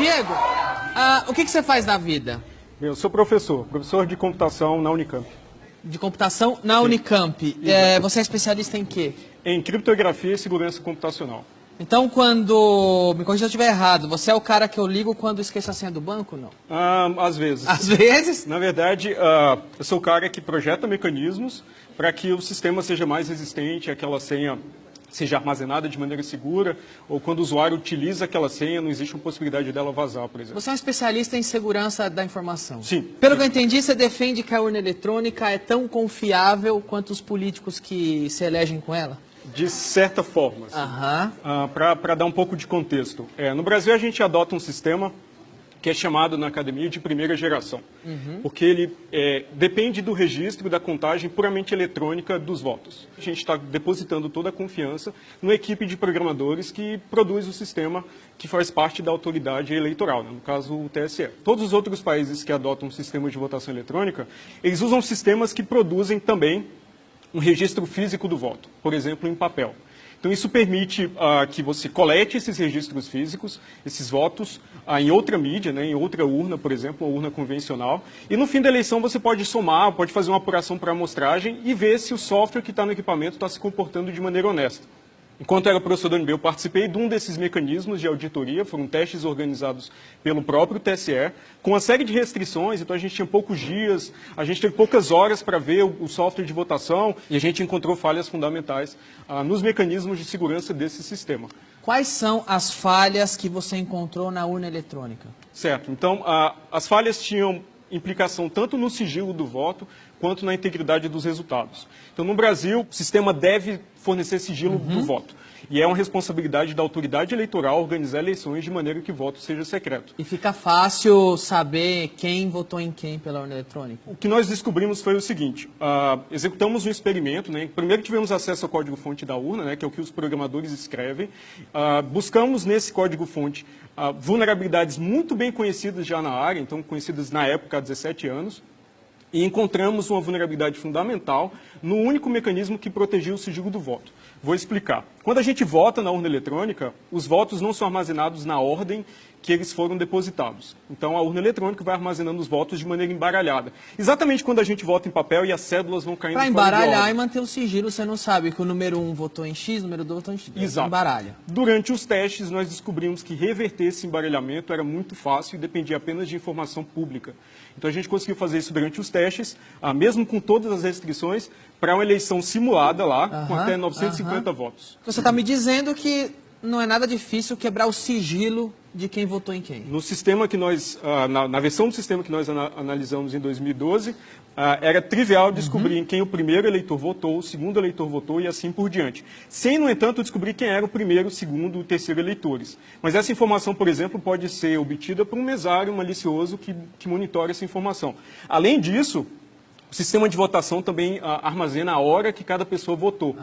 Diego, o que você faz na vida? Eu sou professor de computação na Unicamp. De computação na Unicamp. Você é especialista em quê? Em criptografia e segurança computacional. Então, quando... Me corrija se eu estiver errado. Você é o cara que eu ligo quando esqueço a senha do banco, não? Às vezes. Às vezes? Na verdade, eu sou o cara que projeta mecanismos para que o sistema seja mais resistente, aquela senha seja armazenada de maneira segura, ou quando o usuário utiliza aquela senha, não existe uma possibilidade dela vazar, por exemplo. Você é um especialista em segurança da informação. Sim. Pelo que eu entendi, você defende que a urna eletrônica é tão confiável quanto os políticos que se elegem com ela? De certa forma. Para dar um pouco de contexto. No Brasil, a gente adota um sistema que é chamado na academia de primeira geração, porque ele depende do registro da contagem puramente eletrônica dos votos. A gente está depositando toda a confiança numa equipe de programadores que produz o sistema que faz parte da autoridade eleitoral, né? No caso o TSE. Todos os outros países que adotam um sistema de votação eletrônica, eles usam sistemas que produzem também um registro físico do voto, por exemplo, em papel. Então, isso permite que você colete esses registros físicos, esses votos, em outra mídia, né, em outra urna, por exemplo, uma urna convencional. E no fim da eleição você pode somar, pode fazer uma apuração para amostragem e ver se o software que está no equipamento está se comportando de maneira honesta. Enquanto era professor da UNB, eu participei de um desses mecanismos de auditoria, foram testes organizados pelo próprio TSE, com uma série de restrições, então a gente tinha poucos dias, a gente teve poucas horas para ver o software de votação e a gente encontrou falhas fundamentais nos mecanismos de segurança desse sistema. Quais são as falhas que você encontrou na urna eletrônica? Certo, então as falhas tinham implicação tanto no sigilo do voto quanto na integridade dos resultados. Então, no Brasil, o sistema deve fornecer sigilo do voto. E é uma responsabilidade da autoridade eleitoral organizar eleições de maneira que o voto seja secreto. E fica fácil saber quem votou em quem pela urna eletrônica? O que nós descobrimos foi o seguinte, executamos um experimento, né? Primeiro tivemos acesso ao código-fonte da urna, né? Que é o que os programadores escrevem. Buscamos nesse código-fonte vulnerabilidades muito bem conhecidas já na área, então conhecidas na época há 17 anos, e encontramos uma vulnerabilidade fundamental no único mecanismo que protegia o sigilo do voto. Vou explicar. Quando a gente vota na urna eletrônica, os votos não são armazenados na ordem que eles foram depositados. Então, a urna eletrônica vai armazenando os votos de maneira embaralhada. Exatamente quando a gente vota em papel e as cédulas vão caindo fora de ordem. Para embaralhar e manter o sigilo, você não sabe que o número 1 votou em X, o número 2 votou em X. Exato. Embaralha. Durante os testes, nós descobrimos que reverter esse embaralhamento era muito fácil e dependia apenas de informação pública. Então, a gente conseguiu fazer isso durante os testes, mesmo com todas as restrições, para uma eleição simulada lá, com até 950 votos. Você está me dizendo que não é nada difícil quebrar o sigilo de quem votou em quem? No sistema que nós, na versão do sistema que nós analisamos em 2012, era trivial descobrir em quem o primeiro eleitor votou, o segundo eleitor votou e assim por diante. Sem, no entanto, descobrir quem era o primeiro, o segundo e o terceiro eleitores. Mas essa informação, por exemplo, pode ser obtida por um mesário malicioso que monitora essa informação. Além disso, o sistema de votação também armazena a hora que cada pessoa votou.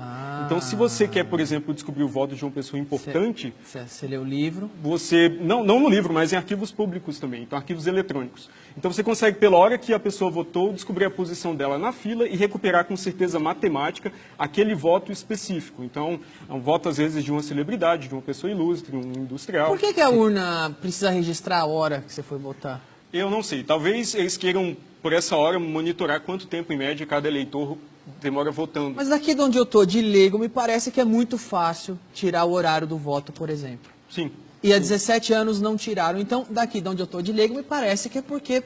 Então, se você quer, por exemplo, descobrir o voto de uma pessoa importante... Você lê o livro? Você, não no livro, mas em arquivos públicos também, então arquivos eletrônicos. Então, você consegue, pela hora que a pessoa votou, descobrir a posição dela na fila e recuperar com certeza matemática aquele voto específico. Então, é um voto, às vezes, de uma celebridade, de uma pessoa ilustre, um industrial. Por que a urna precisa registrar a hora que você foi votar? Eu não sei. Talvez eles queiram, por essa hora, monitorar quanto tempo, em média, cada eleitor demora votando. Mas daqui de onde eu estou, de leigo, me parece que é muito fácil tirar o horário do voto, por exemplo. Sim. E há 17 anos não tiraram. Então, daqui de onde eu estou, de leigo, me parece que é porque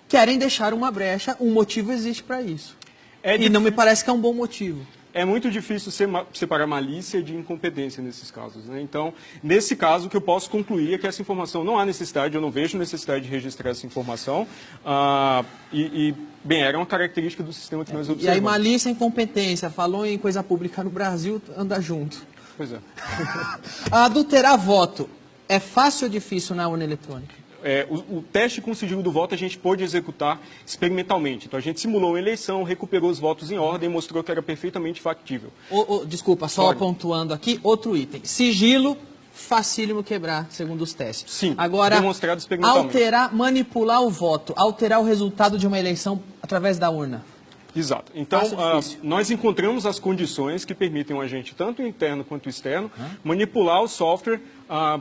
querem deixar uma brecha, um motivo existe para isso. E não me parece que é um bom motivo. É muito difícil separar malícia de incompetência nesses casos, né? Então, nesse caso, o que eu posso concluir é que essa informação não há necessidade, eu não vejo necessidade de registrar essa informação. Bem, era uma característica do sistema que nós observamos. E aí, malícia e incompetência, falou em coisa pública no Brasil, anda junto. Pois é. Adulterar voto é fácil ou difícil na urna eletrônica? O teste com sigilo do voto a gente pôde executar experimentalmente. Então, a gente simulou uma eleição, recuperou os votos em ordem e mostrou que era perfeitamente factível. Desculpa, só pontuando aqui, outro item. Sigilo, facílimo quebrar, segundo os testes. Sim, agora, demonstrado experimentalmente. Manipular o voto, alterar o resultado de uma eleição através da urna. Exato. Então, nós encontramos as condições que permitem um agente, tanto interno quanto externo, manipular o software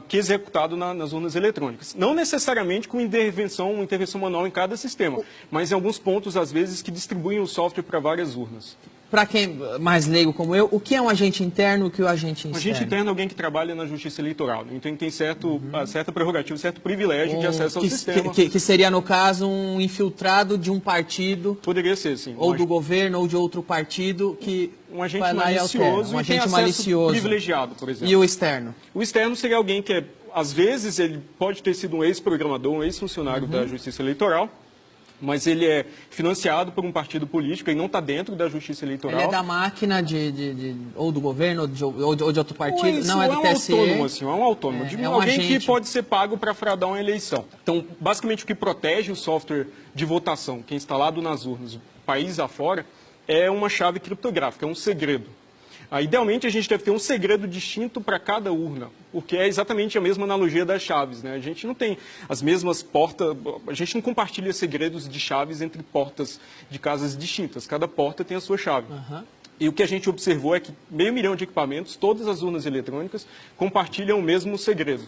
que é executado nas urnas eletrônicas. Não necessariamente com uma intervenção manual em cada sistema, mas em alguns pontos, às vezes, que distribuem o software para várias urnas. Para quem mais leigo como eu, o que é um agente interno e o que é o agente externo? Um agente interno é alguém que trabalha na justiça eleitoral. Então, tem certa prerrogativa, certo privilégio de acesso ao sistema. Que seria, no caso, um infiltrado de um partido. Poderia ser, sim. Ou do governo, ou de outro partido, que um agente malicioso, um agente malicioso privilegiado, por exemplo. E o externo? O externo seria alguém que, às vezes, ele pode ter sido um ex-programador, um ex-funcionário da justiça eleitoral, mas ele é financiado por um partido político e não está dentro da justiça eleitoral. Ele é da máquina ou do governo ou de outro partido? Não, é do TSE? Autônomo, assim, é um autônomo. Alguém que pode ser pago para fraudar uma eleição. Então, basicamente, o que protege o software de votação, que é instalado nas urnas, país afora, é uma chave criptográfica, é um segredo. Idealmente, a gente deve ter um segredo distinto para cada urna, porque é exatamente a mesma analogia das chaves, né? A gente não tem as mesmas portas, a gente não compartilha segredos de chaves entre portas de casas distintas. Cada porta tem a sua chave. E o que a gente observou é que 500 mil de equipamentos, todas as urnas eletrônicas, compartilham o mesmo segredo.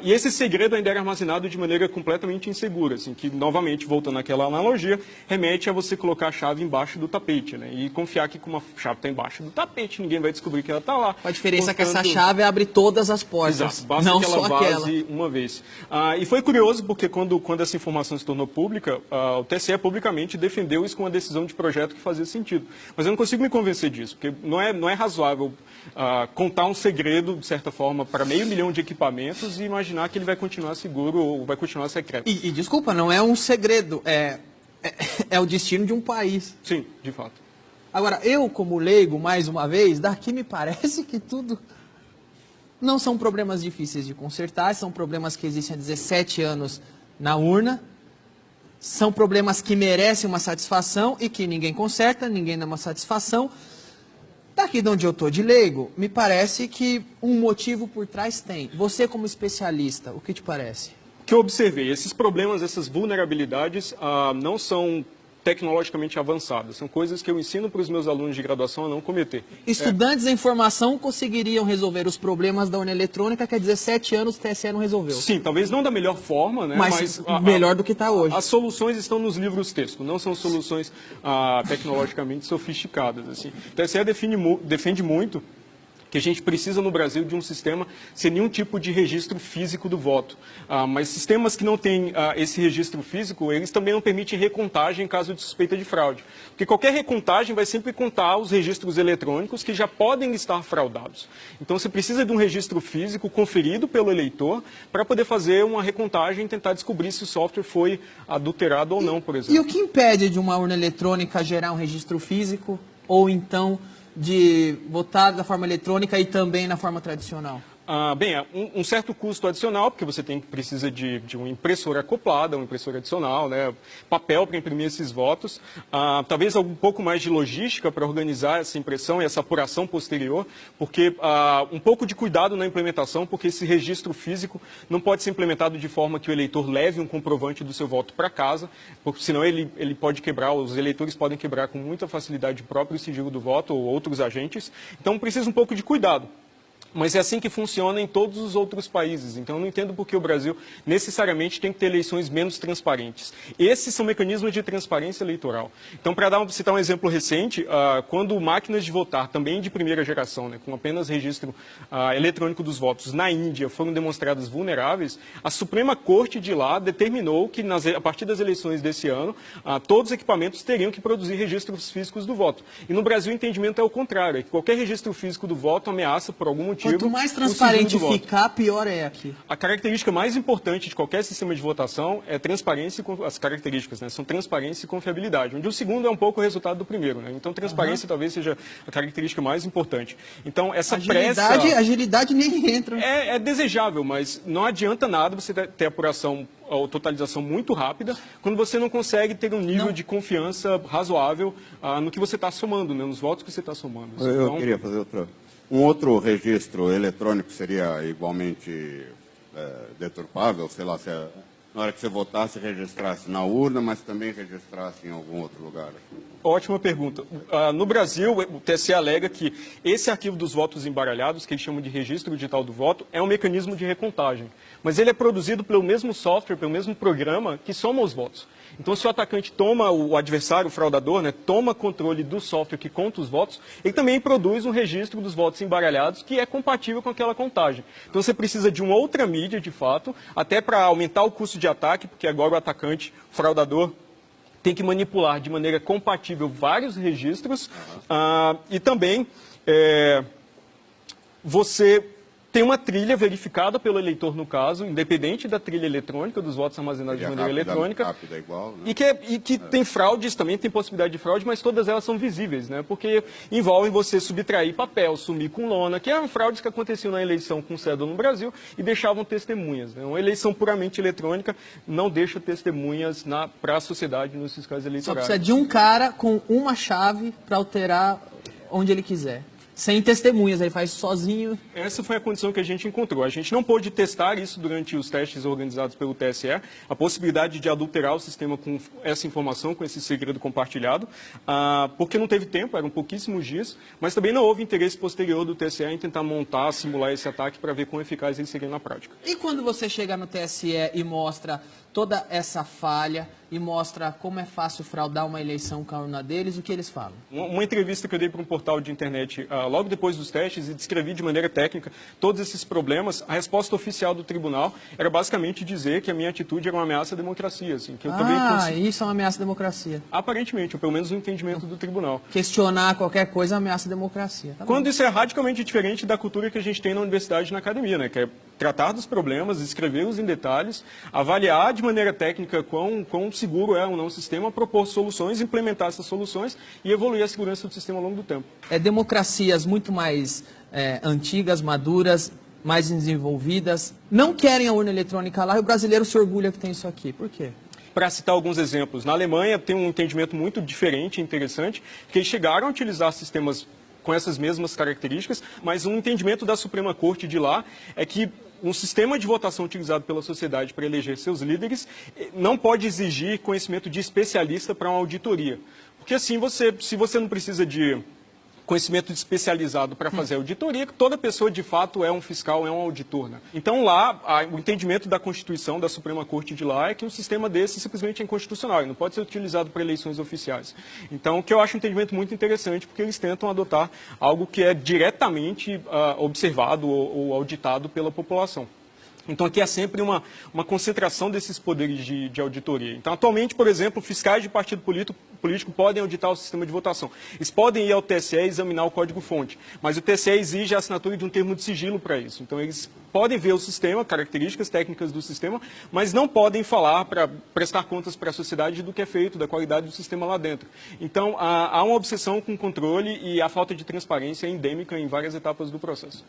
E esse segredo ainda era armazenado de maneira completamente insegura, assim, que, novamente, voltando àquela analogia, remete a você colocar a chave embaixo do tapete, né? E confiar que como a chave está embaixo do tapete, ninguém vai descobrir que ela está lá. A diferença é que essa chave abre todas as portas, exato, basta não que ela só vaze aquela. uma vez. E foi curioso porque quando essa informação se tornou pública, o TSE publicamente defendeu isso com uma decisão de projeto que fazia sentido. Mas eu não consigo me convencer disso, porque não é razoável contar um segredo, de certa forma, para 500 mil de equipamentos e imaginar que ele vai continuar seguro ou vai continuar secreto. E desculpa, não é um segredo, é o destino de um país. Sim, de fato. Agora, eu como leigo, mais uma vez, daqui me parece que tudo não são problemas difíceis de consertar, são problemas que existem há 17 anos na urna, são problemas que merecem uma satisfação e que ninguém conserta, ninguém dá uma satisfação. Daqui de onde eu estou de leigo, me parece que um motivo por trás tem. Você como especialista, o que te parece? O que eu observei, esses problemas, essas vulnerabilidades não são tecnologicamente avançadas. São coisas que eu ensino para os meus alunos de graduação a não cometer. Estudantes em formação conseguiriam resolver os problemas da urna eletrônica que há 17 anos o TSE não resolveu. Sim, talvez não da melhor forma, né? Mas melhor do que está hoje. As soluções estão nos livros texto, não são soluções tecnologicamente sofisticadas. Assim. O TSE defende muito que a gente precisa no Brasil de um sistema sem nenhum tipo de registro físico do voto. Mas sistemas que não têm esse registro físico, eles também não permitem recontagem em caso de suspeita de fraude. Porque qualquer recontagem vai sempre contar os registros eletrônicos que já podem estar fraudados. Então você precisa de um registro físico conferido pelo eleitor para poder fazer uma recontagem e tentar descobrir se o software foi adulterado ou não, por exemplo. E o que impede de uma urna eletrônica gerar um registro físico ou então de votar da forma eletrônica e também na forma tradicional? Bem, um certo custo adicional, porque você precisa de uma impressora acoplada, uma impressora adicional, né, papel para imprimir esses votos, talvez um pouco mais de logística para organizar essa impressão e essa apuração posterior, porque um pouco de cuidado na implementação, porque esse registro físico não pode ser implementado de forma que o eleitor leve um comprovante do seu voto para casa, porque senão ele pode quebrar, os eleitores podem quebrar com muita facilidade o próprio sigilo do voto ou outros agentes, então precisa um pouco de cuidado. Mas é assim que funciona em todos os outros países. Então, eu não entendo por que o Brasil necessariamente tem que ter eleições menos transparentes. Esses são mecanismos de transparência eleitoral. Então, para citar um exemplo recente, quando máquinas de votar, também de primeira geração, né, com apenas registro eletrônico dos votos, na Índia foram demonstradas vulneráveis, a Suprema Corte de lá determinou que, a partir das eleições desse ano, todos os equipamentos teriam que produzir registros físicos do voto. E no Brasil, o entendimento é o contrário, é que qualquer registro físico do voto ameaça, por algum motivo, quanto mais transparente ficar, pior é aqui. A característica mais importante de qualquer sistema de votação é transparência, as características, né, são transparência e confiabilidade, onde o segundo é um pouco o resultado do primeiro, né? Então transparência talvez seja a característica mais importante. Então essa agilidade nem entra. É desejável, mas não adianta nada você ter apuração ou totalização muito rápida quando você não consegue ter um nível de confiança razoável no que você está somando, né, nos votos que você está somando. Eu queria fazer um outro registro eletrônico seria igualmente deturpável, sei lá, se na hora que você votasse, registrasse na urna, mas também registrasse em algum outro lugar. Ótima pergunta. No Brasil, o TSE alega que esse arquivo dos votos embaralhados, que eles chamam de registro digital do voto, é um mecanismo de recontagem. Mas ele é produzido pelo mesmo software, pelo mesmo programa que soma os votos. Então, se o atacante toma, o adversário, o fraudador, né, toma controle do software que conta os votos, ele também produz um registro dos votos embaralhados que é compatível com aquela contagem. Então, você precisa de uma outra mídia, de fato, até para aumentar o custo de ataque, porque agora o atacante, o fraudador, tem que manipular de maneira compatível vários registros e também você tem uma trilha verificada pelo eleitor, no caso, independente da trilha eletrônica, dos votos armazenados de maneira eletrônica, rápida, igual, né? e que tem fraudes também, tem possibilidade de fraude, mas todas elas são visíveis, né? Porque envolvem você subtrair papel, sumir com lona, que eram fraudes que aconteciam na eleição com cédula no Brasil e deixavam testemunhas, né? Uma eleição puramente eletrônica não deixa testemunhas para a sociedade nos fiscais eleitorais. Só precisa de um cara com uma chave para alterar onde ele quiser. Sem testemunhas, aí faz sozinho. Essa foi a condição que a gente encontrou. A gente não pôde testar isso durante os testes organizados pelo TSE, a possibilidade de adulterar o sistema com essa informação, com esse segredo compartilhado, porque não teve tempo, eram pouquíssimos dias, mas também não houve interesse posterior do TSE em tentar montar, simular esse ataque para ver quão eficaz ele seria na prática. E quando você chega no TSE e mostra toda essa falha e mostra como é fácil fraudar uma eleição com a urna deles, o que eles falam? Uma entrevista que eu dei para um portal de internet logo depois dos testes e descrevi de maneira técnica todos esses problemas, a resposta oficial do tribunal era basicamente dizer que a minha atitude era uma ameaça à democracia. Assim, que eu também isso é uma ameaça à democracia. Aparentemente, ou pelo menos no entendimento do tribunal. Questionar qualquer coisa ameaça à democracia. Tá Quando bom. isso é radicalmente diferente da cultura que a gente tem na universidade e na academia, né? Que é tratar dos problemas, escrevê-los em detalhes, avaliar de maneira técnica quão seguro é ou não o sistema, propor soluções, implementar essas soluções e evoluir a segurança do sistema ao longo do tempo. Democracias muito mais antigas, maduras, mais desenvolvidas, não querem a urna eletrônica lá e o brasileiro se orgulha que tem isso aqui. Por quê? Para citar alguns exemplos, na Alemanha tem um entendimento muito diferente e interessante, que eles chegaram a utilizar sistemas com essas mesmas características, mas um entendimento da Suprema Corte de lá é que um sistema de votação utilizado pela sociedade para eleger seus líderes não pode exigir conhecimento de especialista para uma auditoria. Porque assim, se você não precisa de conhecimento especializado para fazer auditoria, que toda pessoa de fato é um fiscal, é um auditor. Né? Então lá, o entendimento da Constituição, da Suprema Corte de lá, é que um sistema desse simplesmente é inconstitucional, não pode ser utilizado para eleições oficiais. Então, o que eu acho um entendimento muito interessante, porque eles tentam adotar algo que é diretamente observado ou auditado pela população. Então, aqui há sempre uma concentração desses poderes de auditoria. Então, atualmente, por exemplo, fiscais de partido político podem auditar o sistema de votação. Eles podem ir ao TSE e examinar o código-fonte, mas o TSE exige a assinatura de um termo de sigilo para isso. Então, eles podem ver o sistema, características técnicas do sistema, mas não podem falar para prestar contas para a sociedade do que é feito, da qualidade do sistema lá dentro. Então, há uma obsessão com o controle e a falta de transparência é endêmica em várias etapas do processo.